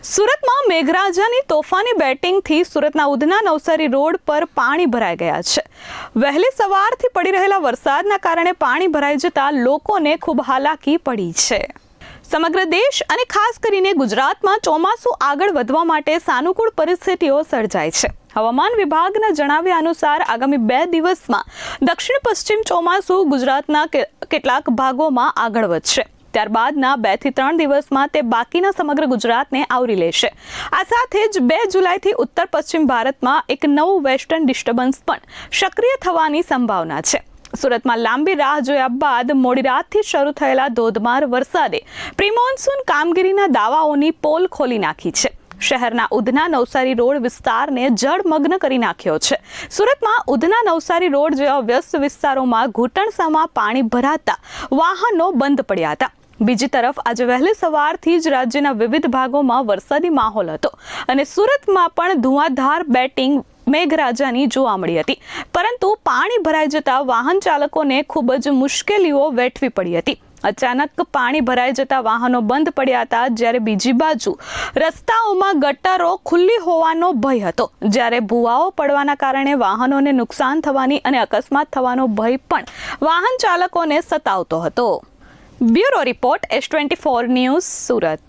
સુરતમાં મેઘરાજાની તોફાની બેટિંગથી સુરતના ઉધના નવસારી રોડ પર પાણી ભરાઈ ગયા છે. વહેલી સવારથી પડી રહેલા વરસાદના કારણે પાણી ભરાઈ જતા લોકોને ખૂબ હાલાકી પડી છે. સમગ્ર દેશ અને ખાસ કરીને ગુજરાતમાં ચોમાસું આગળ વધવા માટે સાનુકૂળ પરિસ્થિતિઓ સર્જાય છે. હવામાન વિભાગના જણાવ્યા અનુસાર આગામી 2 દિવસમાં દક્ષિણ પશ્ચિમ ચોમાસું ગુજરાતના કેટલાક ભાગોમાં આગળ વધશે. ત્યારબાદના 2 થી 3 દિવસમાં તે બાકીના સમગ્ર ગુજરાતને આવરી લેશે. આ સાથે જ 2 જુલાઈથી ઉત્તર પશ્ચિમ ભારતમાં એક નવું વેસ્ટર્ન ડિસ્ટર્બન્સ પણ સક્રિય થવાની સંભાવના છે. સુરતમાં લાંબી રાહ જોયા બાદ મોડી રાતથી શરૂ થયેલા ધોધમાર વરસાદે પ્રી-મોન્સૂન કામગીરીના દાવાઓની પોલ ખોલી નાખી છે. શહેરના ઉધના નવસારી રોડ વિસ્તારને જળમગ્ન કરી નાખ્યો છે. સુરતમાં ઉધના નવસારી રોડ જેવા વ્યસ્ત વિસ્તારોમાં ઘૂંટણસામાં પાણી ભરાતા વાહનો બંધ પડ્યા હતા. બીજી તરફ આજે વહેલી સવારથી જ રાજ્યના વિવિધ ભાગોમાં વરસાદી માહોલ હતો અને સુરતમાં પણ ધુઆંધાર બેટિંગ મેઘરાજાની જોવા મળી હતી. પરંતુ પાણી ભરાઈ જતા વાહન ચાલકોને ખૂબ જ મુશ્કેલીઓ વેઠવી પડી હતી. અચાનક પાણી ભરાઈ જતા વાહનો બંધ પડ્યા હતા, જ્યારે બીજી બાજુ રસ્તાઓમાં ગટરો ખુલ્લી હોવાનો ભય હતો. જ્યારે ભૂવાઓ પડવાના કારણે વાહનોને નુકસાન થવાની અને અકસ્માત થવાનો ભય પણ વાહન ચાલકોને સતાવતો હતો. Bureau report S24 news Surat.